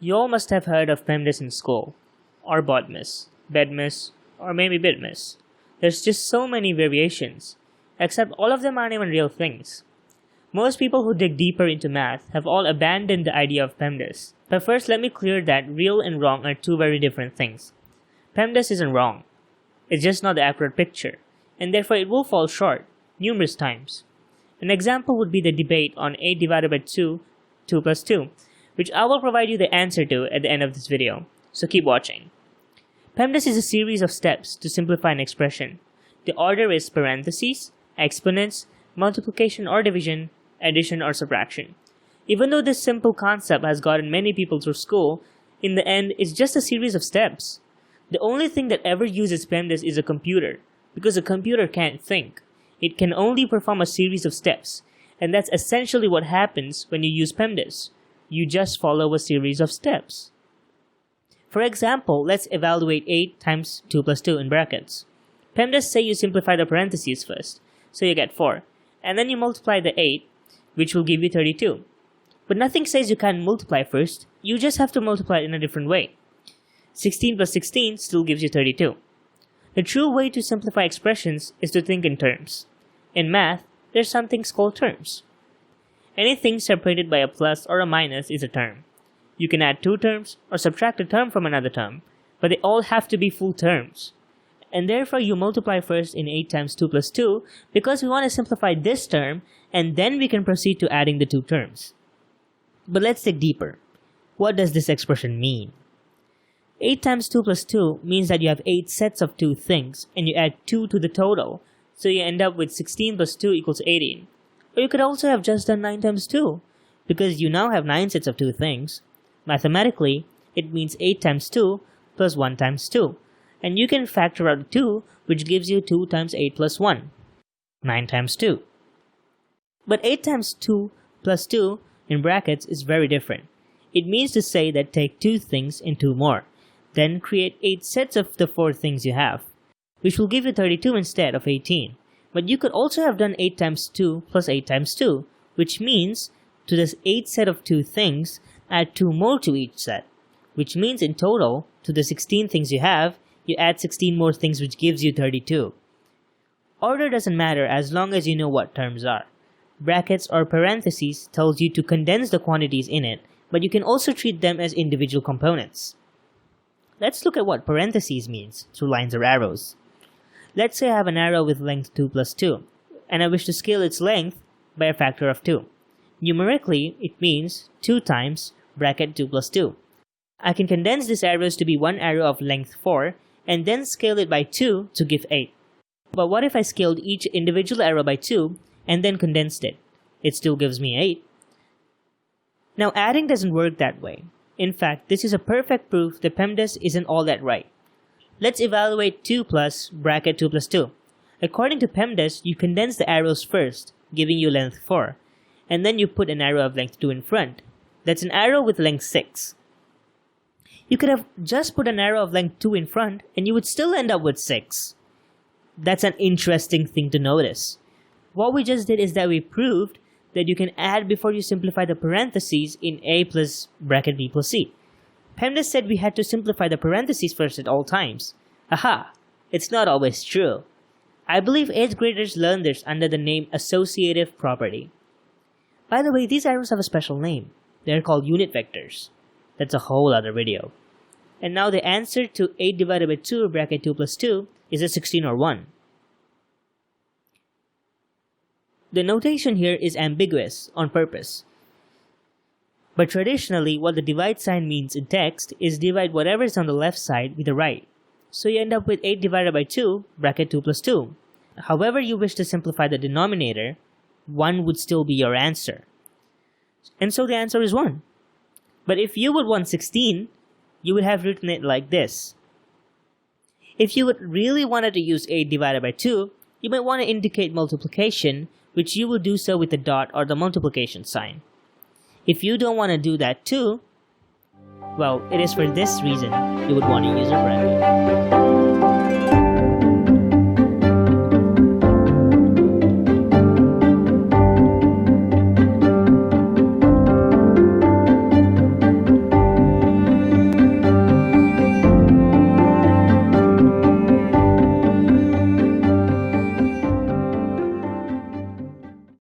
You all must have heard of PEMDAS in school, or BODMIS, BEDMIS, or maybe BIDMIS. There's just so many variations, except all of them aren't even real things. Most people who dig deeper into math have all abandoned the idea of PEMDAS. But first, let me clear that real and wrong are two very different things. PEMDAS isn't wrong. It's just not the accurate picture, and therefore it will fall short numerous times. An example would be the debate on 8 divided by 2, 2 plus 2, which I will provide you the answer to at the end of this video, so keep watching. PEMDAS is a series of steps to simplify an expression. The order is parentheses, exponents, multiplication or division, addition or subtraction. Even though this simple concept has gotten many people through school, in the end it's just a series of steps. The only thing that ever uses PEMDAS is a computer, because a computer can't think. It can only perform a series of steps, and that's essentially what happens when you use PEMDAS. You just follow a series of steps. For example, let's evaluate 8 times 2 plus 2 in brackets. PEMDAS say you simplify the parentheses first, so you get 4, and then you multiply the 8, which will give you 32. But nothing says you can't multiply first, you just have to multiply it in a different way. 16 plus 16 still gives you 32. The true way to simplify expressions is to think in terms. In math, there's some things called terms. Anything separated by a plus or a minus is a term. You can add two terms or subtract a term from another term, but they all have to be full terms. And therefore you multiply first in 8 times 2 plus 2 because we want to simplify this term, and then we can proceed to adding the two terms. But let's dig deeper. What does this expression mean? 8 times 2 plus 2 means that you have 8 sets of 2 things and you add 2 to the total, so you end up with 16 plus 2 equals 18. Or you could also have just done 9 times 2, because you now have 9 sets of 2 things. Mathematically, it means 8 times 2 plus 1 times 2, and you can factor out 2, which gives you 2 times 8 plus 1, 9 times 2. But 8 times 2 plus 2 in brackets is very different. It means to say that take 2 things and 2 more, then create 8 sets of the 4 things you have, which will give you 32 instead of 18. But you could also have done 8 times 2 plus 8 times 2, which means to this 8 set of 2 things, add 2 more to each set, which means in total, to the 16 things you have, you add 16 more things, which gives you 32. Order doesn't matter as long as you know what terms are. Brackets or parentheses tells you to condense the quantities in it, but you can also treat them as individual components. Let's look at what parentheses means through lines or arrows. Let's say I have an arrow with length 2 plus 2, and I wish to scale its length by a factor of 2. Numerically, it means 2 times bracket 2 plus 2. I can condense these arrows to be one arrow of length 4, and then scale it by 2 to give 8. But what if I scaled each individual arrow by 2, and then condensed it? It still gives me 8. Now adding doesn't work that way. In fact, this is a perfect proof that PEMDAS isn't all that right. Let's evaluate 2 plus bracket 2 plus 2. According to PEMDAS, you condense the arrows first, giving you length 4, and then you put an arrow of length 2 in front. That's an arrow with length 6. You could have just put an arrow of length 2 in front, and you would still end up with 6. That's an interesting thing to notice. What we just did is that we proved that you can add before you simplify the parentheses in A plus bracket B plus C. PEMDAS said we had to simplify the parentheses first at all times. Aha! It's not always true. I believe 8th graders learned this under the name associative property. By the way, these arrows have a special name. They're called unit vectors. That's a whole other video. And now the answer to 8 divided by 2 bracket 2 plus 2 is a 16 or 1. The notation here is ambiguous on purpose. But traditionally, what the divide sign means in text is divide whatever is on the left side with the right. So you end up with 8 divided by 2 bracket 2 plus 2. However you wish to simplify the denominator, 1 would still be your answer. And so the answer is 1. But if you would want 16, you would have written it like this. If you would really wanted to use 8 divided by 2, you might want to indicate multiplication, which you would do so with the dot or the multiplication sign. If you don't want to do that too, well, it is for this reason you would want to use a bracket.